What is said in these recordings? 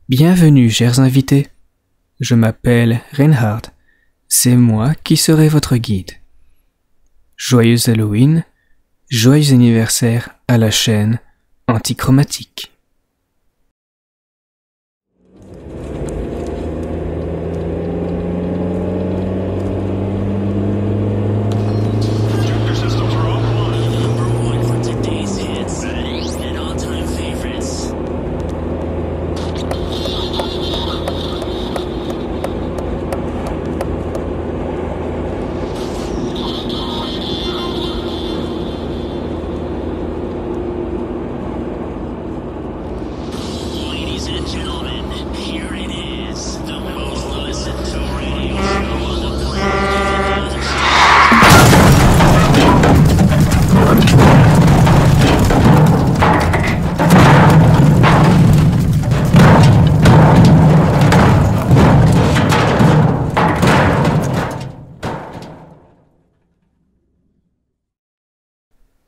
Bienvenue, chers invités. Je m'appelle Reinhard. C'est moi qui serai votre guide. Joyeux Halloween, joyeux anniversaire à la chaîne Antichromatique.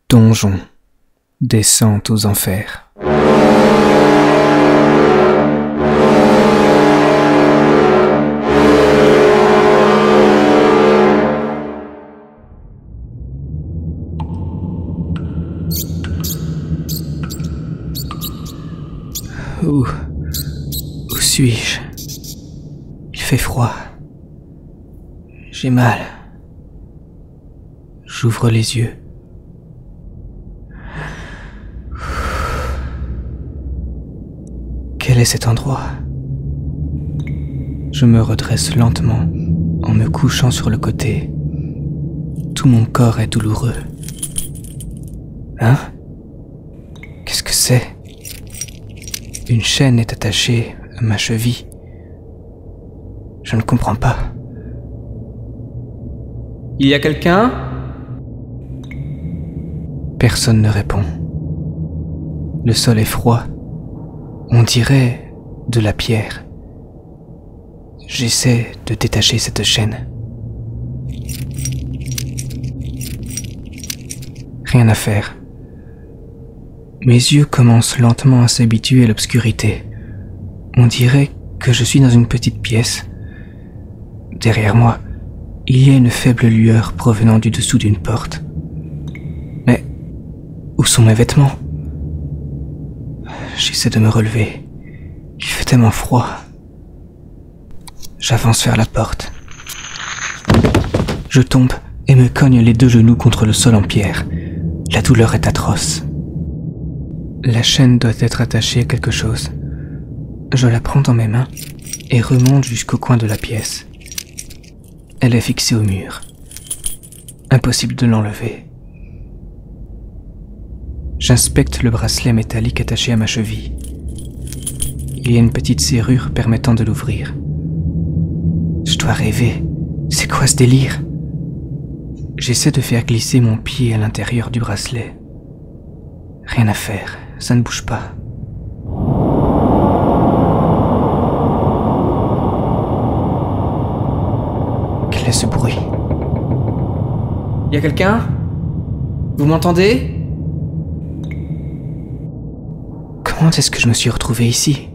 Donjon, descente aux enfers. Où suis-je? Il fait froid. J'ai mal. J'ouvre les yeux. Quel est cet endroit? Je me redresse lentement en me couchant sur le côté. Tout mon corps est douloureux. Hein? Qu'est-ce que c'est? Une chaîne est attachée à ma cheville. Je ne comprends pas. Il y a quelqu'un? Personne ne répond. Le sol est froid. On dirait de la pierre. J'essaie de détacher cette chaîne. Rien à faire. Mes yeux commencent lentement à s'habituer à l'obscurité. On dirait que je suis dans une petite pièce. Derrière moi, il y a une faible lueur provenant du dessous d'une porte. Mais où sont mes vêtements? J'essaie de me relever. Il fait tellement froid. J'avance vers la porte. Je tombe et me cogne les deux genoux contre le sol en pierre. La douleur est atroce. La chaîne doit être attachée à quelque chose. Je la prends dans mes mains et remonte jusqu'au coin de la pièce. Elle est fixée au mur. Impossible de l'enlever. J'inspecte le bracelet métallique attaché à ma cheville. Il y a une petite serrure permettant de l'ouvrir. Je dois rêver. C'est quoi ce délire? J'essaie de faire glisser mon pied à l'intérieur du bracelet. Rien à faire, ça ne bouge pas. Quel est ce bruit? Y a quelqu'un? Vous m'entendez? Comment est-ce que je me suis retrouvé ici?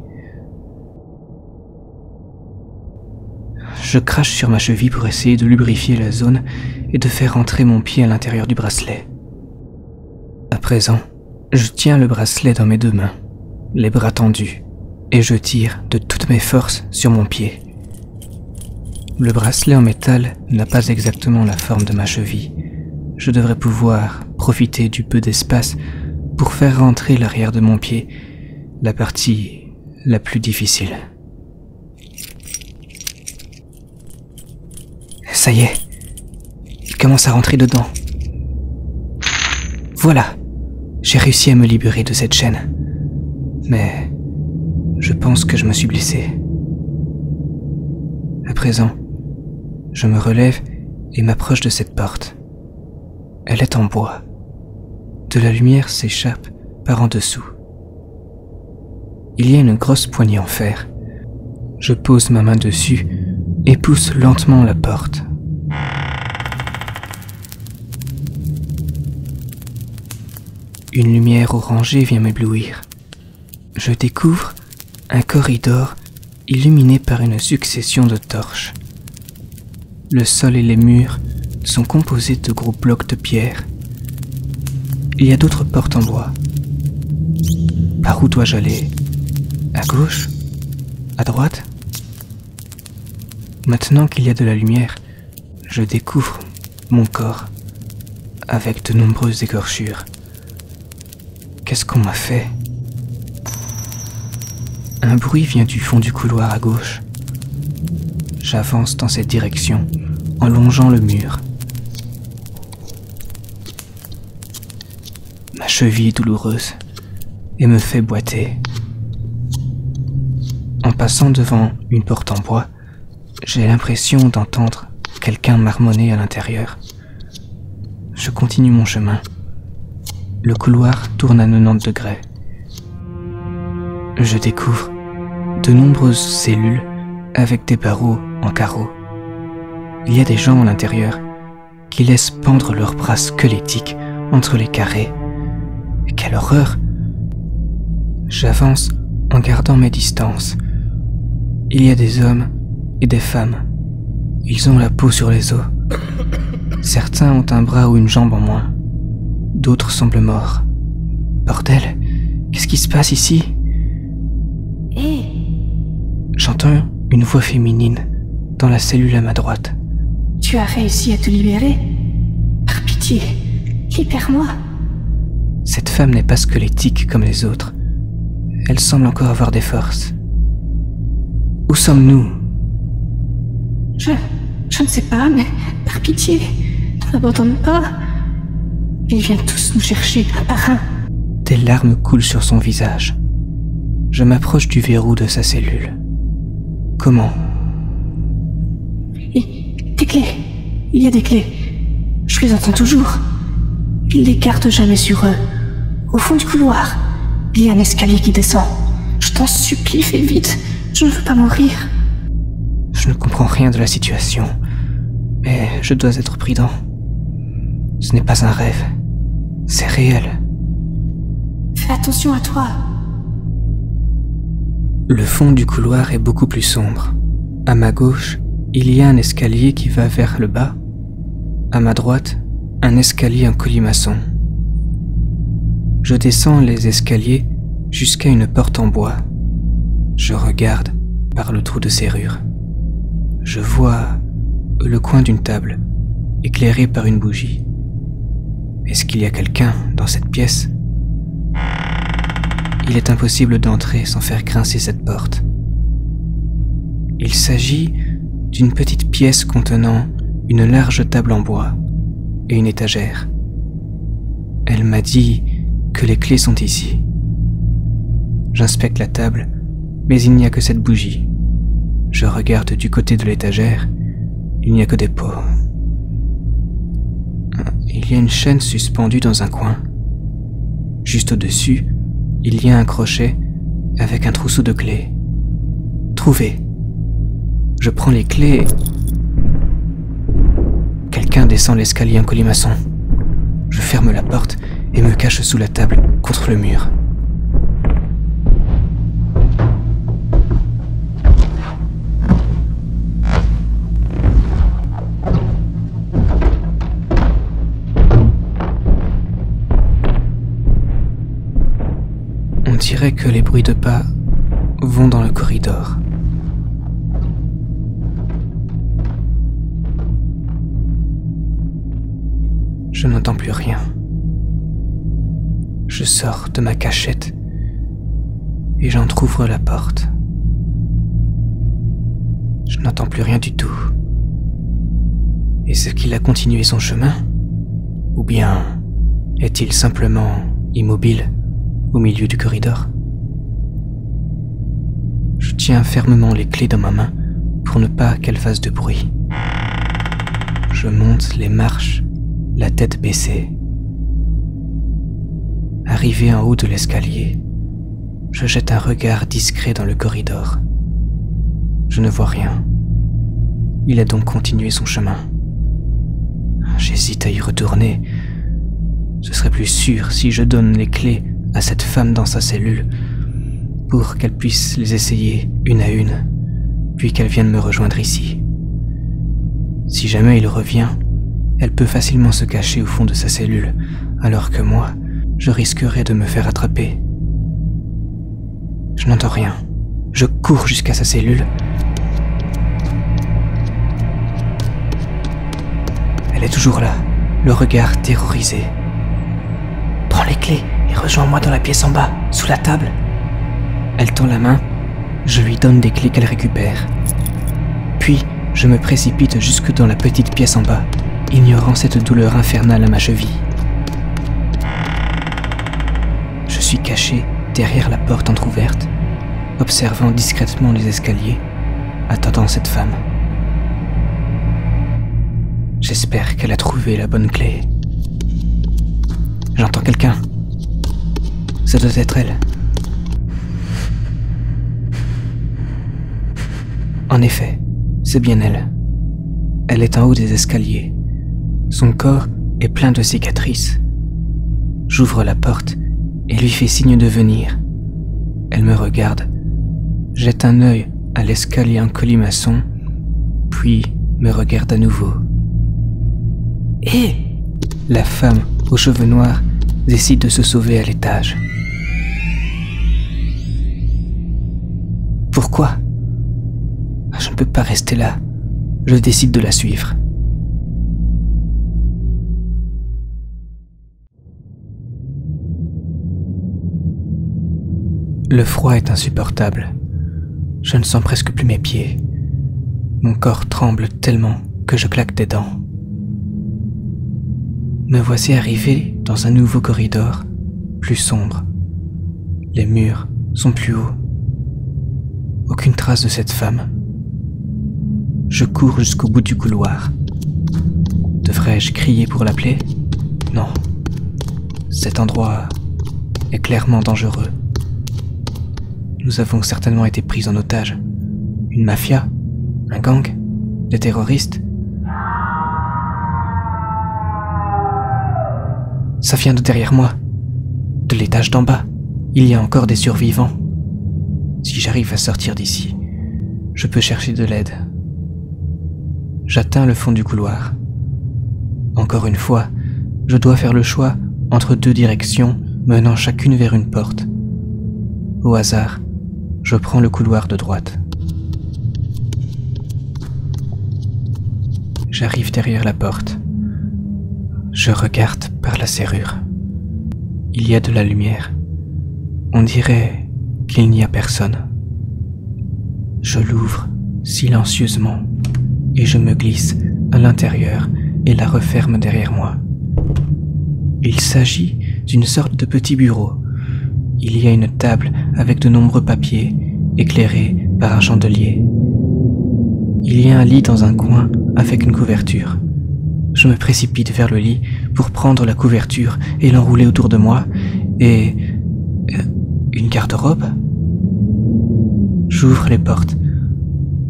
Je crache sur ma cheville pour essayer de lubrifier la zone et de faire entrer mon pied à l'intérieur du bracelet. À présent, je tiens le bracelet dans mes deux mains, les bras tendus, et je tire de toutes mes forces sur mon pied. Le bracelet en métal n'a pas exactement la forme de ma cheville. Je devrais pouvoir profiter du peu d'espace pour faire rentrer l'arrière de mon pied, la partie la plus difficile. Ça y est, il commence à rentrer dedans. Voilà, j'ai réussi à me libérer de cette chaîne. Mais je pense que je me suis blessé. À présent, je me relève et m'approche de cette porte. Elle est en bois. De la lumière s'échappe par en dessous. Il y a une grosse poignée en fer. Je pose ma main dessus et pousse lentement la porte. Une lumière orangée vient m'éblouir. Je découvre Un corridor illuminé par une succession de torches. Le sol et les murs sont composés de gros blocs de pierre. Il y a d'autres portes en bois. Par où dois-je aller? À gauche? À droite? Maintenant qu'il y a de la lumière, je découvre mon corps, avec de nombreuses écorchures. Qu'est-ce qu'on m'a fait? Un bruit vient du fond du couloir à gauche. J'avance dans cette direction, en longeant le mur. Ma cheville est douloureuse et me fait boiter. En passant devant une porte en bois, j'ai l'impression d'entendre quelqu'un marmonner à l'intérieur. Je continue mon chemin. Le couloir tourne à 90 degrés. Je découvre de nombreuses cellules avec des barreaux en carreaux. Il y a des gens à l'intérieur qui laissent pendre leurs bras squelettiques entre les carrés. Et quelle horreur! J'avance en gardant mes distances. Il y a des hommes et des femmes. Ils ont la peau sur les os. Certains ont un bras ou une jambe en moins. D'autres semblent morts. Bordel, qu'est-ce qui se passe ici? Hé! J'entends une voix féminine dans la cellule à ma droite. Tu as réussi à te libérer? Par pitié, libère-moi. Cette femme n'est pas squelettique comme les autres. Elle semble encore avoir des forces. Où sommes-nous? Je ne sais pas, mais par pitié, ne m'abandonne pas. Ils viennent tous nous chercher, un par un. Des larmes coulent sur son visage. Je m'approche du verrou de sa cellule. Comment? Des clés. Il y a des clés. Je les entends toujours. Ils les gardent jamais sur eux. Au fond du couloir, il y a un escalier qui descend. Je t'en supplie, fais vite. Je ne veux pas mourir. Je ne comprends rien de la situation, mais je dois être prudent. Ce n'est pas un rêve, c'est réel. Fais attention à toi. Le fond du couloir est beaucoup plus sombre. À ma gauche, il y a un escalier qui va vers le bas. À ma droite, un escalier en colimaçon. Je descends les escaliers jusqu'à une porte en bois. Je regarde par le trou de serrure. Je vois le coin d'une table, éclairée par une bougie. Est-ce qu'il y a quelqu'un dans cette pièce? Il est impossible d'entrer sans faire grincer cette porte. Il s'agit d'une petite pièce contenant une large table en bois et une étagère. Elle m'a dit que les clés sont ici. J'inspecte la table, mais il n'y a que cette bougie. Je regarde du côté de l'étagère, il n'y a que des pots. Il y a une chaîne suspendue dans un coin. Juste au-dessus, il y a un crochet avec un trousseau de clés. Trouvé. Je prends les clés. Quelqu'un descend l'escalier en colimaçon. Je ferme la porte et me cache sous la table, contre le mur. On dirait que les bruits de pas vont dans le corridor. Je n'entends plus rien. Je sors de ma cachette et j'entr'ouvre la porte. Je n'entends plus rien du tout. Est-ce qu'il a continué son chemin? Ou bien est-il simplement immobile au milieu du corridor? Je tiens fermement les clés dans ma main pour ne pas qu'elles fassent de bruit. Je monte les marches, la tête baissée. Arrivé en haut de l'escalier, je jette un regard discret dans le corridor. Je ne vois rien. Il a donc continué son chemin. J'hésite à y retourner. Ce serait plus sûr si je donne les clés à cette femme dans sa cellule pour qu'elle puisse les essayer une à une, puis qu'elle vienne me rejoindre ici. Si jamais il revient, elle peut facilement se cacher au fond de sa cellule, alors que moi, je risquerais de me faire attraper. Je n'entends rien. Je cours jusqu'à sa cellule. Elle est toujours là, le regard terrorisé. Prends les clés et rejoins-moi dans la pièce en bas, sous la table. Elle tend la main, je lui donne des clés qu'elle récupère. Puis, je me précipite jusque dans la petite pièce en bas, ignorant cette douleur infernale à ma cheville. Je suis caché derrière la porte entr'ouverte, observant discrètement les escaliers, attendant cette femme. J'espère qu'elle a trouvé la bonne clé. J'entends quelqu'un. Ça doit être elle. En effet, c'est bien elle. Elle est en haut des escaliers. Son corps est plein de cicatrices. J'ouvre la porte et lui fais signe de venir. Elle me regarde, jette un œil à l'escalier en colimaçon, puis me regarde à nouveau. Hé ! La femme aux cheveux noirs décide de se sauver à l'étage. Pourquoi ? Je ne peux pas rester là. Je décide de la suivre. Le froid est insupportable. Je ne sens presque plus mes pieds. Mon corps tremble tellement que je claque des dents. Me voici arrivé dans un nouveau corridor, plus sombre. Les murs sont plus hauts. Aucune trace de cette femme. Je cours jusqu'au bout du couloir. Devrais-je crier pour l'appeler ? Non. Cet endroit est clairement dangereux. Nous avons certainement été pris en otage. Une mafia ? Un gang ? Des terroristes ? Ça vient de derrière moi. De l'étage d'en bas. Il y a encore des survivants. Si j'arrive à sortir d'ici, je peux chercher de l'aide. J'atteins le fond du couloir. Encore une fois, je dois faire le choix entre deux directions menant chacune vers une porte. Au hasard, je prends le couloir de droite. J'arrive derrière la porte. Je regarde par la serrure. Il y a de la lumière. On dirait qu'il n'y a personne. Je l'ouvre silencieusement et je me glisse à l'intérieur et la referme derrière moi. Il s'agit d'une sorte de petit bureau. Il y a une table avec de nombreux papiers, éclairés par un chandelier. Il y a un lit dans un coin avec une couverture. Je me précipite vers le lit pour prendre la couverture et l'enrouler autour de moi, et... une garde-robe ? J'ouvre les portes.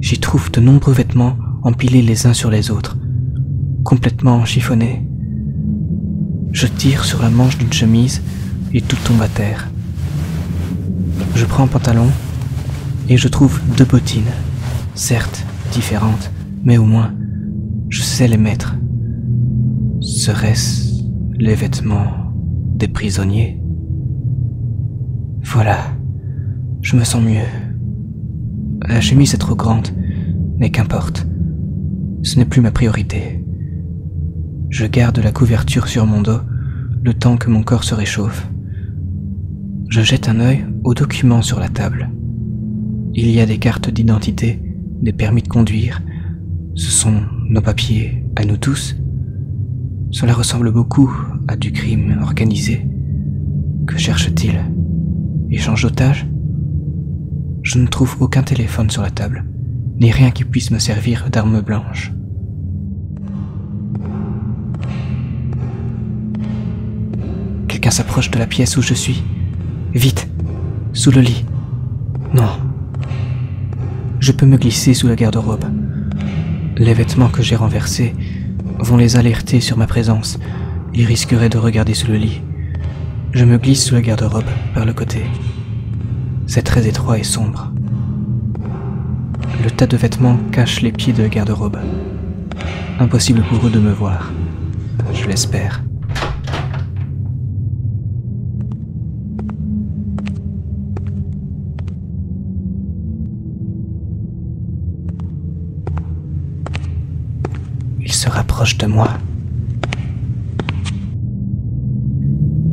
J'y trouve de nombreux vêtements empilés les uns sur les autres, complètement chiffonnés. Je tire sur la manche d'une chemise et tout tombe à terre. Je prends un pantalon et je trouve deux bottines, certes différentes, mais au moins je sais les mettre. Seraient-ce les vêtements des prisonniers ? Voilà, je me sens mieux. La chemise est trop grande, mais qu'importe. Ce n'est plus ma priorité. Je garde la couverture sur mon dos, le temps que mon corps se réchauffe. Je jette un œil aux documents sur la table. Il y a des cartes d'identité, des permis de conduire. Ce sont nos papiers, à nous tous. Cela ressemble beaucoup à du crime organisé. Que cherche-t-il ? Échange d'otages ? Je ne trouve aucun téléphone sur la table, ni rien qui puisse me servir d'arme blanche. Quelqu'un s'approche de la pièce où je suis. Vite, sous le lit. Non. Je peux me glisser sous la garde-robe. Les vêtements que j'ai renversés vont les alerter sur ma présence. Ils risqueraient de regarder sous le lit. Je me glisse sous la garde-robe par le côté. C'est très étroit et sombre. Le tas de vêtements cache les pieds de garde-robe. Impossible pour eux de me voir. Je l'espère. Ils se rapprochent de moi.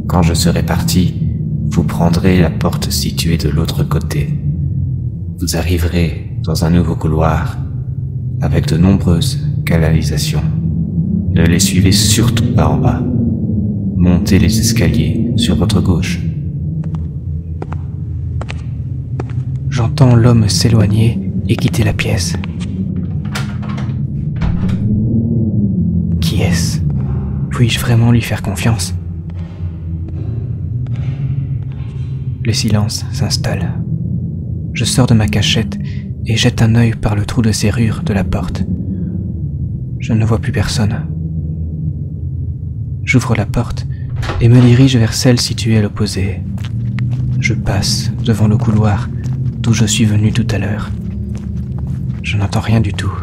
Quand je serai parti, vous prendrez la porte située de l'autre côté. Vous arriverez dans un nouveau couloir avec de nombreuses canalisations. Ne les suivez surtout pas en bas. Montez les escaliers sur votre gauche. J'entends l'homme s'éloigner et quitter la pièce. Qui est-ce? Puis-je vraiment lui faire confiance? Le silence s'installe. Je sors de ma cachette et jette un œil par le trou de serrure de la porte. Je ne vois plus personne. J'ouvre la porte et me dirige vers celle située à l'opposé. Je passe devant le couloir d'où je suis venu tout à l'heure. Je n'entends rien du tout.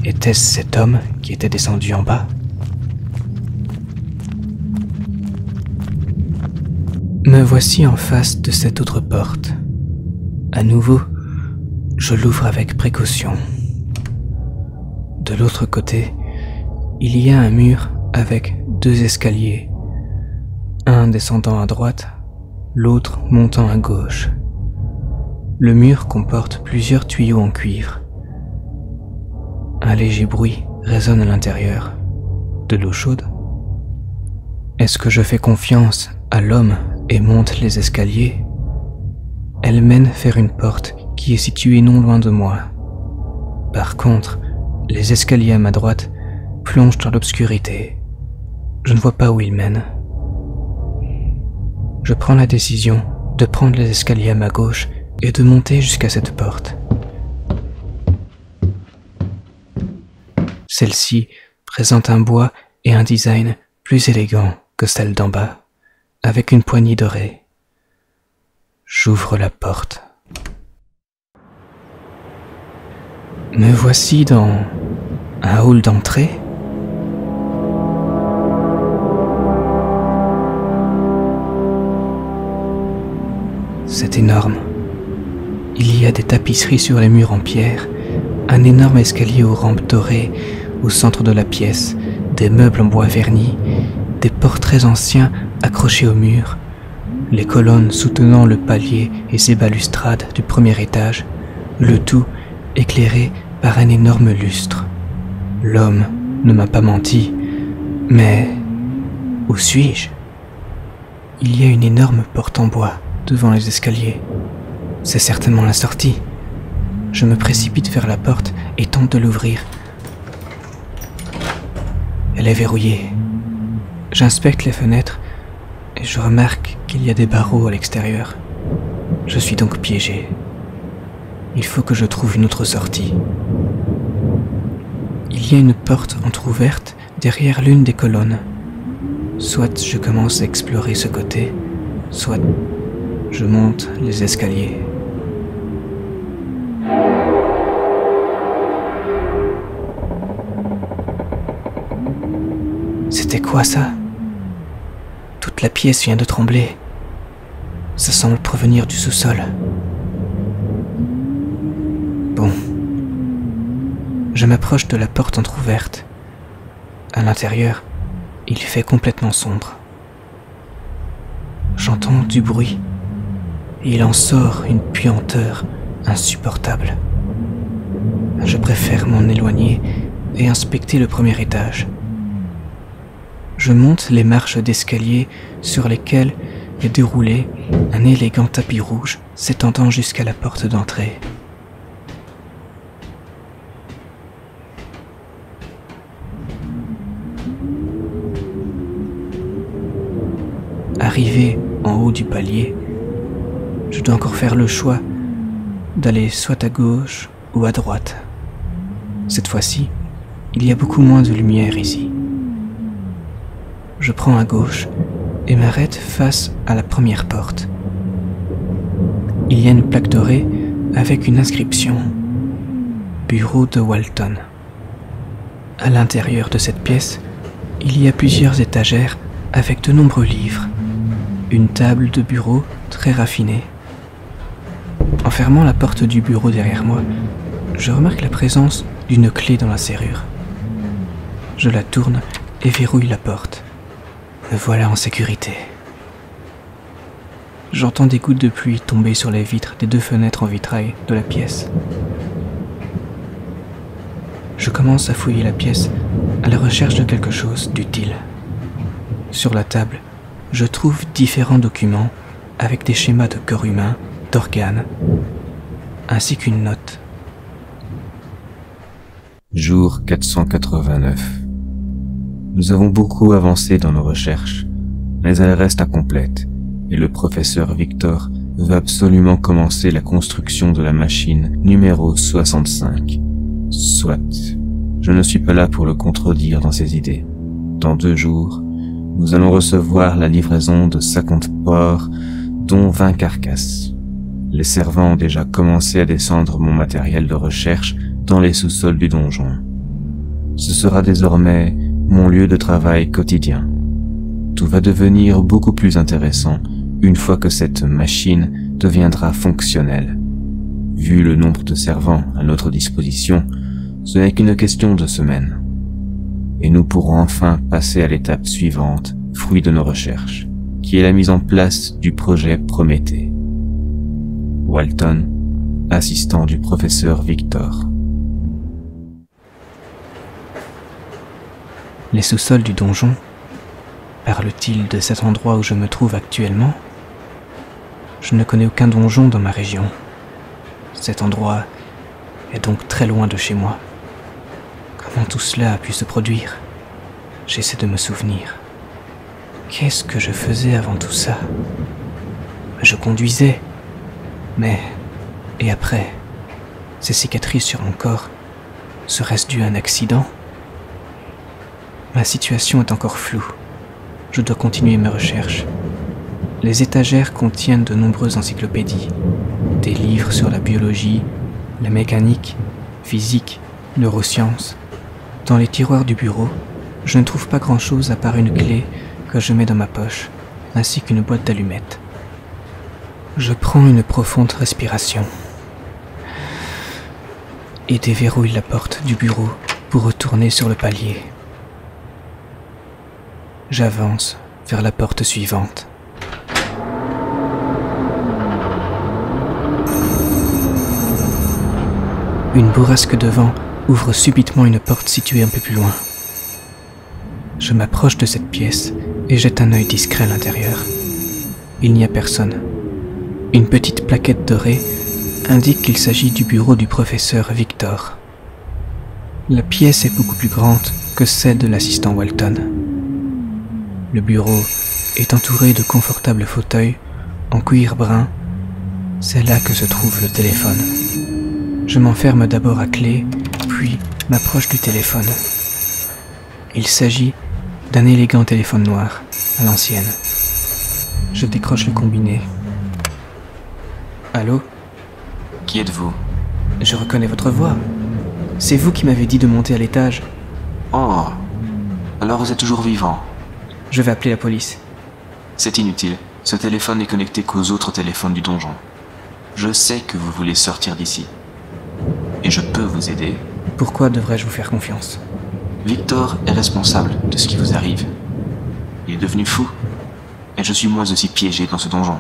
Était-ce cet homme qui était descendu en bas? Me voici en face de cette autre porte. À nouveau, je l'ouvre avec précaution. De l'autre côté, il y a un mur avec 2 escaliers, un descendant à droite, l'autre montant à gauche. Le mur comporte plusieurs tuyaux en cuivre. Un léger bruit résonne à l'intérieur. De l'eau chaude? Est-ce que je fais confiance à l'homme et monte les escaliers? Elle mène vers une porte qui est située non loin de moi. Par contre, les escaliers à ma droite plongent dans l'obscurité. Je ne vois pas où ils mènent. Je prends la décision de prendre les escaliers à ma gauche et de monter jusqu'à cette porte. Celle-ci présente un bois et un design plus élégant que celle d'en bas, avec une poignée dorée. J'ouvre la porte. Me voici dans un hall d'entrée. C'est énorme. Il y a des tapisseries sur les murs en pierre, un énorme escalier aux rampes dorées au centre de la pièce, des meubles en bois verni, des portraits anciens accrochés au mur, les colonnes soutenant le palier et ses balustrades du premier étage, le tout éclairé par un énorme lustre. L'homme ne m'a pas menti, mais où suis-je? Il y a une énorme porte en bois devant les escaliers. C'est certainement la sortie. Je me précipite vers la porte et tente de l'ouvrir. Elle est verrouillée. J'inspecte les fenêtres et je remarque qu'il y a des barreaux à l'extérieur. Je suis donc piégé. Il faut que je trouve une autre sortie. Il y a une porte entr'ouverte derrière l'une des colonnes. Soit je commence à explorer ce côté, soit je monte les escaliers. C'était quoi ça? Toute la pièce vient de trembler. Ça semble provenir du sous-sol. Bon. Je m'approche de la porte entr'ouverte. À l'intérieur, il fait complètement sombre. J'entends du bruit. Et il en sort une puanteur insupportable. Je préfère m'en éloigner et inspecter le premier étage. Je monte les marches d'escalier sur lesquelles est déroulé un élégant tapis rouge s'étendant jusqu'à la porte d'entrée. Arrivé en haut du palier, je dois encore faire le choix d'aller soit à gauche ou à droite. Cette fois-ci, il y a beaucoup moins de lumière ici. Je prends à gauche et m'arrête face à la première porte. il y a une plaque dorée avec une inscription « Bureau de Walton ». À l'intérieur de cette pièce, il y a plusieurs étagères avec de nombreux livres, une table de bureau très raffinée. En fermant la porte du bureau derrière moi, je remarque la présence d'une clé dans la serrure. Je la tourne et verrouille la porte. Me voilà en sécurité. J'entends des gouttes de pluie tomber sur les vitres des 2 fenêtres en vitrail de la pièce. Je commence à fouiller la pièce à la recherche de quelque chose d'utile. Sur la table, je trouve différents documents avec des schémas de corps humain, d'organes, ainsi qu'une note. Jour 489. Nous avons beaucoup avancé dans nos recherches, mais elles restent incomplètes, et le professeur Victor veut absolument commencer la construction de la machine numéro 65. Soit. Je ne suis pas là pour le contredire dans ses idées. Dans 2 jours, nous allons recevoir la livraison de 50 porcs, dont 20 carcasses. Les servants ont déjà commencé à descendre mon matériel de recherche dans les sous-sols du donjon. Ce sera désormais mon lieu de travail quotidien. Tout va devenir beaucoup plus intéressant une fois que cette machine deviendra fonctionnelle. Vu le nombre de servants à notre disposition, ce n'est qu'une question de semaines. Et nous pourrons enfin passer à l'étape suivante, fruit de nos recherches, qui est la mise en place du projet Prométhée. Walton, assistant du professeur Victor. Les sous-sols du donjon, parle-t-il de cet endroit où je me trouve actuellement? Je ne connais aucun donjon dans ma région. Cet endroit est donc très loin de chez moi. Comment tout cela a pu se produire? J'essaie de me souvenir. Qu'est-ce que je faisais avant tout ça? Je conduisais. Mais, et après, ces cicatrices sur mon corps, serait-ce dû à un accident? Ma situation est encore floue. Je dois continuer mes recherches. Les étagères contiennent de nombreuses encyclopédies, des livres sur la biologie, la mécanique, physique, neurosciences. Dans les tiroirs du bureau, je ne trouve pas grand-chose à part une clé que je mets dans ma poche, ainsi qu'une boîte d'allumettes. Je prends une profonde respiration et déverrouille la porte du bureau pour retourner sur le palier. J'avance vers la porte suivante. Une bourrasque de vent ouvre subitement une porte située un peu plus loin. Je m'approche de cette pièce et jette un œil discret à l'intérieur. Il n'y a personne. Une petite plaquette dorée indique qu'il s'agit du bureau du professeur Victor. La pièce est beaucoup plus grande que celle de l'assistant Walton. Le bureau est entouré de confortables fauteuils en cuir brun. C'est là que se trouve le téléphone. Je m'enferme d'abord à clé, puis m'approche du téléphone. Il s'agit d'un élégant téléphone noir, à l'ancienne. Je décroche le combiné. Allô? Qui êtes-vous? Je reconnais votre voix. C'est vous qui m'avez dit de monter à l'étage. Oh, alors vous êtes toujours vivant. Je vais appeler la police. C'est inutile. Ce téléphone n'est connecté qu'aux autres téléphones du donjon. Je sais que vous voulez sortir d'ici. Et je peux vous aider. Pourquoi devrais-je vous faire confiance? Victor est responsable de ce qui vous arrive. Il est devenu fou. Et je suis moi aussi piégé dans ce donjon.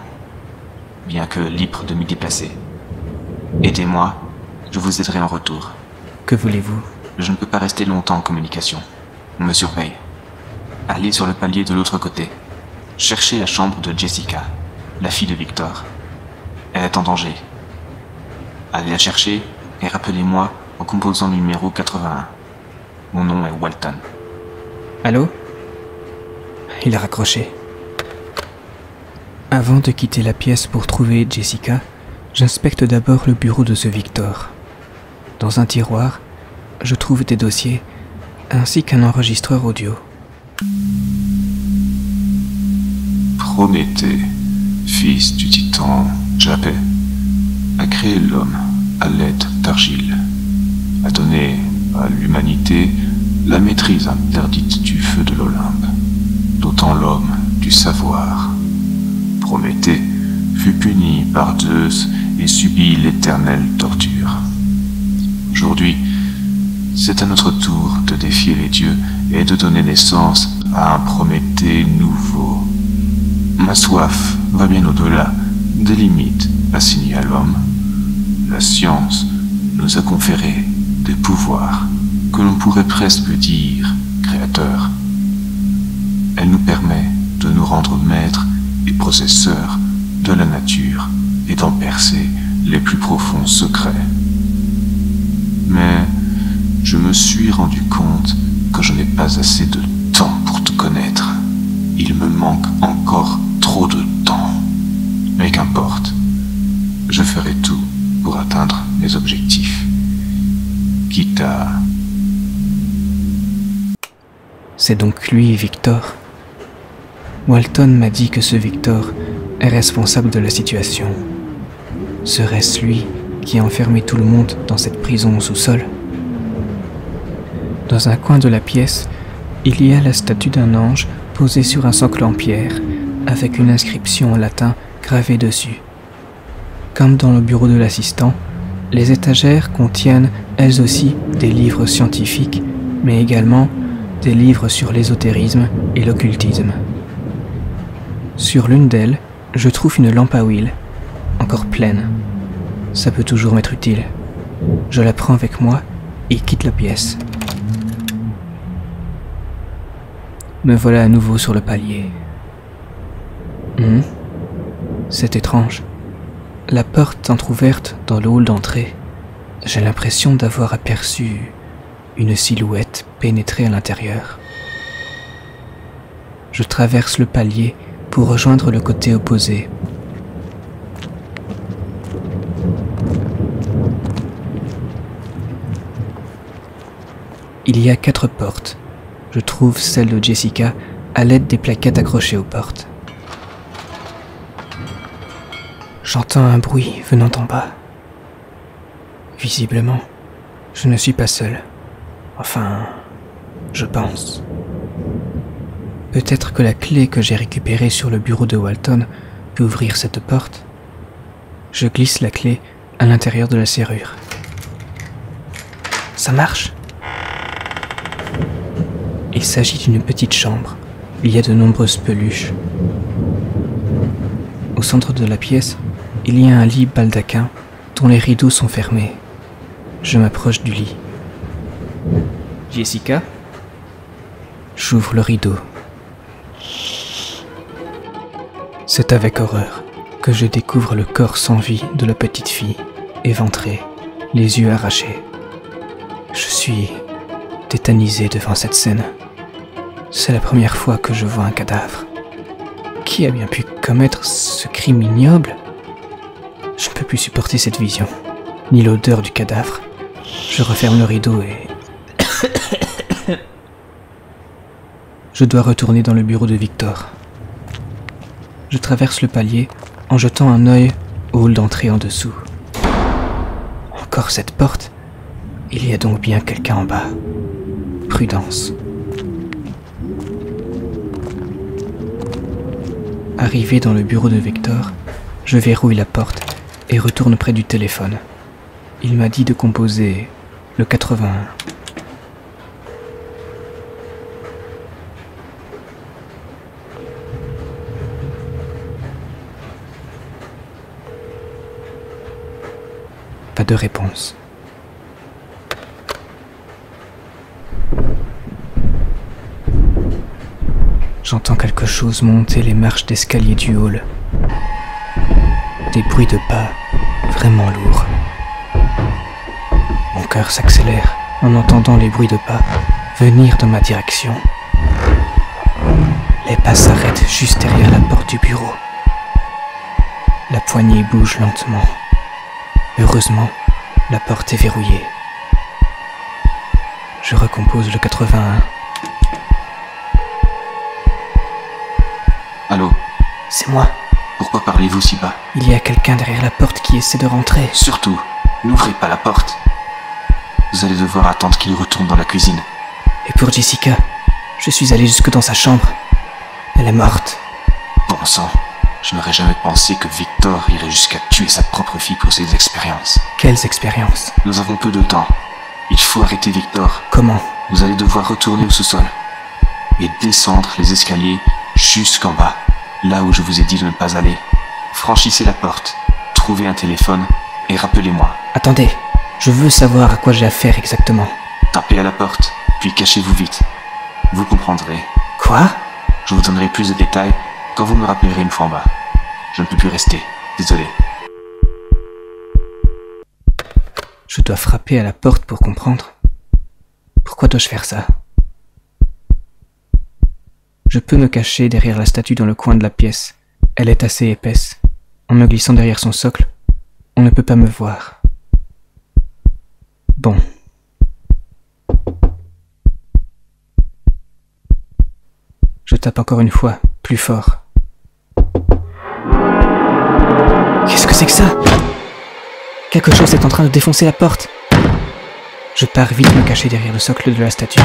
Bien que libre de m'y déplacer. Aidez-moi, je vous aiderai en retour. Que voulez-vous? Je ne peux pas rester longtemps en communication. On me surveille. Allez sur le palier de l'autre côté. Cherchez la chambre de Jessica, la fille de Victor. Elle est en danger. Allez la chercher et rappelez-moi en composant le numéro 81. Mon nom est Walton. Allô? Il a raccroché. Avant de quitter la pièce pour trouver Jessica, j'inspecte d'abord le bureau de ce Victor. Dans un tiroir, je trouve des dossiers ainsi qu'un enregistreur audio. Prométhée, fils du titan Japet, a créé l'homme à l'aide d'argile, a donné à l'humanité la maîtrise interdite du feu de l'Olympe, dotant l'homme du savoir. Prométhée fut puni par Zeus et subit l'éternelle torture. Aujourd'hui, c'est à notre tour de défier les dieux et de donner naissance à un Prométhée nouveau. Ma soif va bien au-delà des limites assignées à l'homme. La science nous a conféré des pouvoirs que l'on pourrait presque dire créateurs. Elle nous permet de nous rendre maîtres et possesseurs de la nature et d'en percer les plus profonds secrets. Mais je me suis rendu compte que je n'ai pas assez de temps pour te connaître. Il me manque encore trop de temps. Mais qu'importe, je ferai tout pour atteindre mes objectifs. Quitte à... C'est donc lui, Victor. Walton m'a dit que ce Victor est responsable de la situation. Serait-ce lui qui a enfermé tout le monde dans cette prison au sous-sol? Dans un coin de la pièce, il y a la statue d'un ange posée sur un socle en pierre, avec une inscription en latin gravée dessus. Comme dans le bureau de l'assistant, les étagères contiennent elles aussi des livres scientifiques, mais également des livres sur l'ésotérisme et l'occultisme. Sur l'une d'elles, je trouve une lampe à huile, encore pleine. Ça peut toujours m'être utile. Je la prends avec moi et quitte la pièce. Me voilà à nouveau sur le palier. C'est étrange. La porte entr'ouverte dans le hall d'entrée, j'ai l'impression d'avoir aperçu une silhouette pénétrer à l'intérieur. Je traverse le palier pour rejoindre le côté opposé. Il y a 4 portes. Je trouve celle de Jessica à l'aide des plaquettes accrochées aux portes. J'entends un bruit venant d'en bas. Visiblement, je ne suis pas seul. Enfin, je pense. Peut-être que la clé que j'ai récupérée sur le bureau de Walton peut ouvrir cette porte. Je glisse la clé à l'intérieur de la serrure. Ça marche. Il s'agit d'une petite chambre. Il y a de nombreuses peluches. Au centre de la pièce, il y a un lit baldaquin dont les rideaux sont fermés. Je m'approche du lit. Jessica? J'ouvre le rideau. C'est avec horreur que je découvre le corps sans vie de la petite fille, éventrée, les yeux arrachés. Je suis tétanisé devant cette scène. C'est la première fois que je vois un cadavre. Qui a bien pu commettre ce crime ignoble? Je ne peux plus supporter cette vision, ni l'odeur du cadavre. Je referme le rideau et... Je dois retourner dans le bureau de Victor. Je traverse le palier en jetant un œil au hall d'entrée en dessous. Encore cette porte? Il y a donc bien quelqu'un en bas. Prudence. Arrivé dans le bureau de Victor, je verrouille la porte et retourne près du téléphone. Il m'a dit de composer le 81. Pas de réponse. J'entends quelque chose monter les marches d'escalier du hall. Des bruits de pas vraiment lourds. Mon cœur s'accélère en entendant les bruits de pas venir dans ma direction. Les pas s'arrêtent juste derrière la porte du bureau. La poignée bouge lentement. Heureusement, la porte est verrouillée. Je recompose le 81. Allô? C'est moi. Pourquoi parlez-vous si bas? Il y a quelqu'un derrière la porte qui essaie de rentrer. Surtout, n'ouvrez pas la porte. Vous allez devoir attendre qu'il retourne dans la cuisine. Et pour Jessica, je suis allé jusque dans sa chambre. Elle est morte. Bon sang, je n'aurais jamais pensé que Victor irait jusqu'à tuer sa propre fille pour ses expériences. Quelles expériences? Nous avons peu de temps. Il faut arrêter Victor. Comment? Vous allez devoir retourner au sous-sol et descendre les escaliers jusqu'en bas, là où je vous ai dit de ne pas aller. Franchissez la porte, trouvez un téléphone et rappelez-moi. Attendez, je veux savoir à quoi j'ai affaire exactement. Tapez à la porte, puis cachez-vous vite. Vous comprendrez. Quoi? Je vous donnerai plus de détails quand vous me rappellerez une fois en bas. Je ne peux plus rester, désolé. Je dois frapper à la porte pour comprendre. Pourquoi dois-je faire ça? Je peux me cacher derrière la statue dans le coin de la pièce. Elle est assez épaisse. En me glissant derrière son socle, on ne peut pas me voir. Bon. Je tape encore une fois, plus fort. Qu'est-ce que c'est que ça? Quelque chose est en train de défoncer la porte. Je pars vite me cacher derrière le socle de la statue.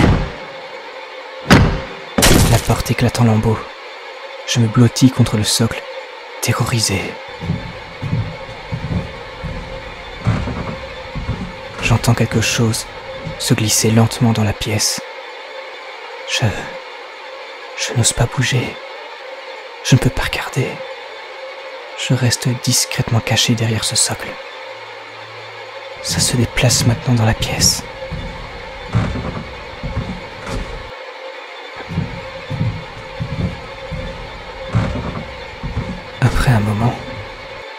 La porte éclate en lambeaux. Je me blottis contre le socle, terrorisé. J'entends quelque chose se glisser lentement dans la pièce. Je n'ose pas bouger. Je ne peux pas regarder. Je reste discrètement caché derrière ce socle. Ça se déplace maintenant dans la pièce. Après un moment,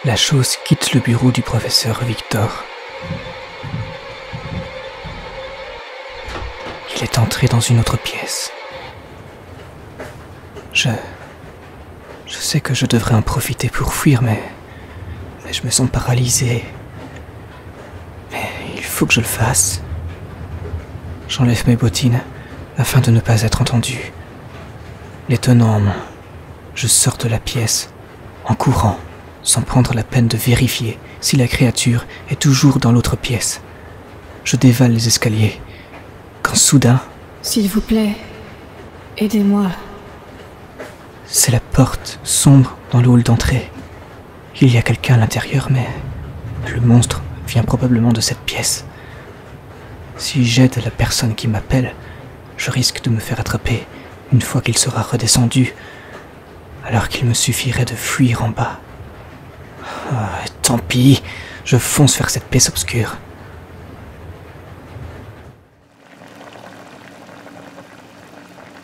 la chose quitte le bureau du professeur Victor. Il est entré dans une autre pièce. Je sais que je devrais en profiter pour fuir, mais je me sens paralysé. Mais il faut que je le fasse. J'enlève mes bottines afin de ne pas être entendu. Les tenant en main, je sors de la pièce en courant, sans prendre la peine de vérifier si la créature est toujours dans l'autre pièce. Je dévale les escaliers, quand soudain... S'il vous plaît, aidez-moi. C'est la porte sombre dans le hall d'entrée. Il y a quelqu'un à l'intérieur, mais le monstre vient probablement de cette pièce. Si j'aide la personne qui m'appelle, je risque de me faire attraper une fois qu'il sera redescendu, alors qu'il me suffirait de fuir en bas. Tant pis, je fonce vers cette pièce obscure.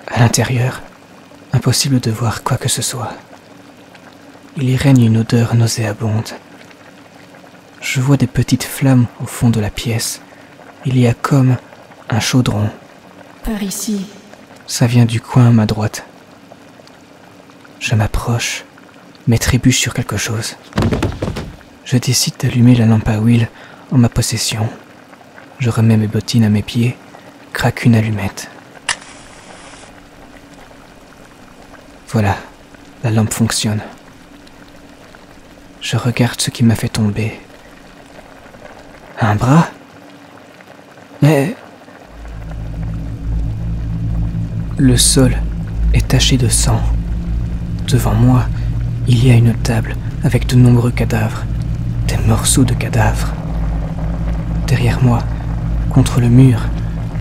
À l'intérieur, impossible de voir quoi que ce soit. Il y règne une odeur nauséabonde. Je vois des petites flammes au fond de la pièce. Il y a comme un chaudron. Par ici. Ça vient du coin à ma droite. Je m'approche, mais trébuche sur quelque chose. Je décide d'allumer la lampe à huile en ma possession. Je remets mes bottines à mes pieds, craque une allumette. Voilà, la lampe fonctionne. Je regarde ce qui m'a fait tomber. Un bras? Mais... Le sol est taché de sang. Devant moi, il y a une table avec de nombreux cadavres, des morceaux de cadavres. Derrière moi, contre le mur,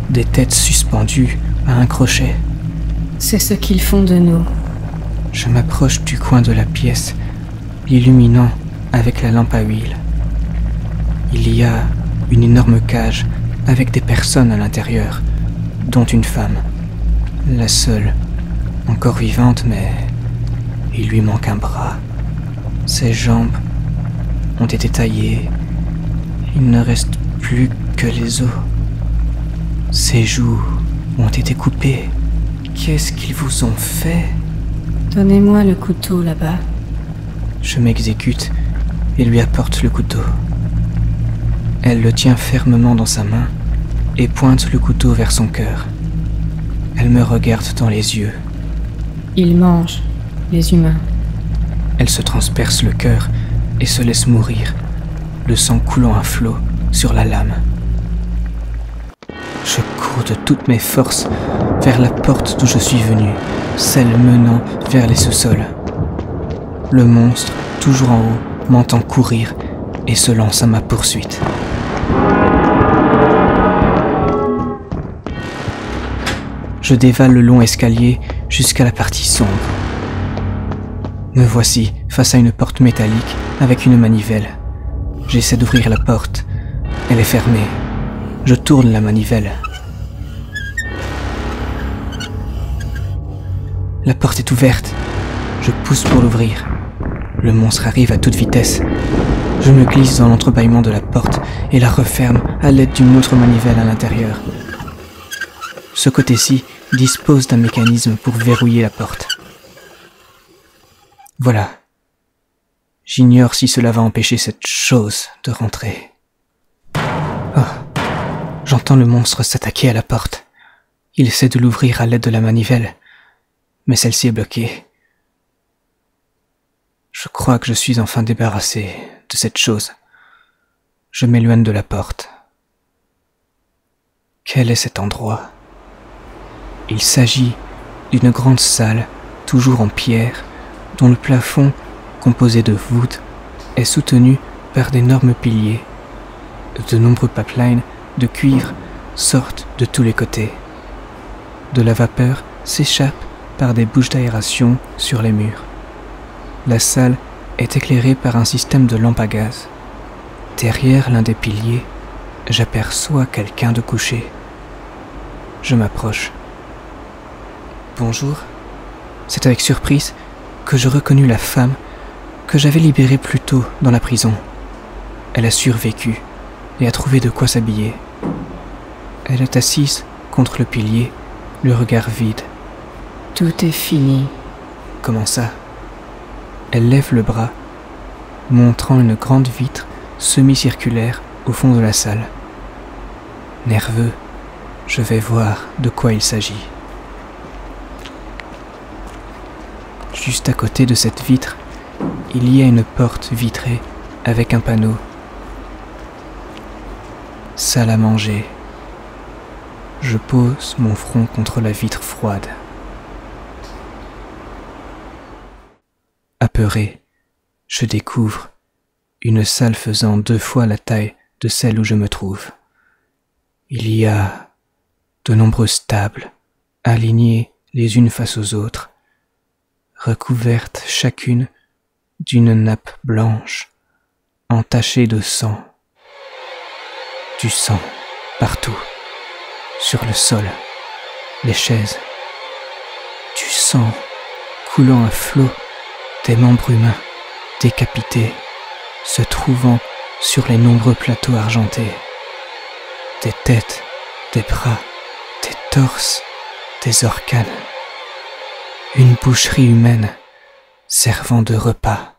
des têtes suspendues à un crochet. C'est ce qu'ils font de nous. Je m'approche du coin de la pièce, l'illuminant avec la lampe à huile. Il y a une énorme cage avec des personnes à l'intérieur, dont une femme. La seule, encore vivante, mais il lui manque un bras. Ses jambes ont été taillées. Il ne reste plus que les os. Ses joues ont été coupées. Qu'est-ce qu'ils vous ont fait? Donnez-moi le couteau là-bas. Je m'exécute et lui apporte le couteau. Elle le tient fermement dans sa main et pointe le couteau vers son cœur. Elle me regarde dans les yeux. Ils mangent, les humains. Elle se transperce le cœur et se laisse mourir, le sang coulant à flot sur la lame. Je cours de toutes mes forces vers la porte d'où je suis venu, celle menant vers les sous-sols. Le monstre, toujours en haut, m'entend courir et se lance à ma poursuite. Je dévale le long escalier jusqu'à la partie sombre. Me voici face à une porte métallique avec une manivelle. J'essaie d'ouvrir la porte. Elle est fermée. Je tourne la manivelle. La porte est ouverte. Je pousse pour l'ouvrir. Le monstre arrive à toute vitesse. Je me glisse dans l'entrebâillement de la porte et la referme à l'aide d'une autre manivelle à l'intérieur. Ce côté-ci dispose d'un mécanisme pour verrouiller la porte. Voilà. J'ignore si cela va empêcher cette chose de rentrer. Oh. J'entends le monstre s'attaquer à la porte. Il essaie de l'ouvrir à l'aide de la manivelle, mais celle-ci est bloquée. Je crois que je suis enfin débarrassé de cette chose. Je m'éloigne de la porte. Quel est cet endroit ? Il s'agit d'une grande salle, toujours en pierre, dont le plafond, composé de voûtes, est soutenu par d'énormes piliers. De nombreux pipelines de cuivre sortent de tous les côtés. De la vapeur s'échappe par des bouches d'aération sur les murs. La salle est éclairée par un système de lampes à gaz. Derrière l'un des piliers, j'aperçois quelqu'un de couché. Je m'approche. Bonjour. C'est avec surprise que je reconnus la femme que j'avais libérée plus tôt dans la prison. Elle a survécu et a trouvé de quoi s'habiller. Elle est assise contre le pilier, le regard vide. Tout est fini. Comment ça ? Elle lève le bras, montrant une grande vitre semi-circulaire au fond de la salle. Nerveux, je vais voir de quoi il s'agit. Juste à côté de cette vitre, il y a une porte vitrée avec un panneau. Salle à manger. Je pose mon front contre la vitre froide. Apeuré, je découvre une salle faisant 2 fois la taille de celle où je me trouve. Il y a de nombreuses tables, alignées les unes face aux autres, recouvertes chacune d'une nappe blanche, entachée de sang. Du sang partout, sur le sol, les chaises. Du sang coulant à flot des membres humains décapités, se trouvant sur les nombreux plateaux argentés. Des têtes, des bras, des torses, des organes. Une boucherie humaine servant de repas.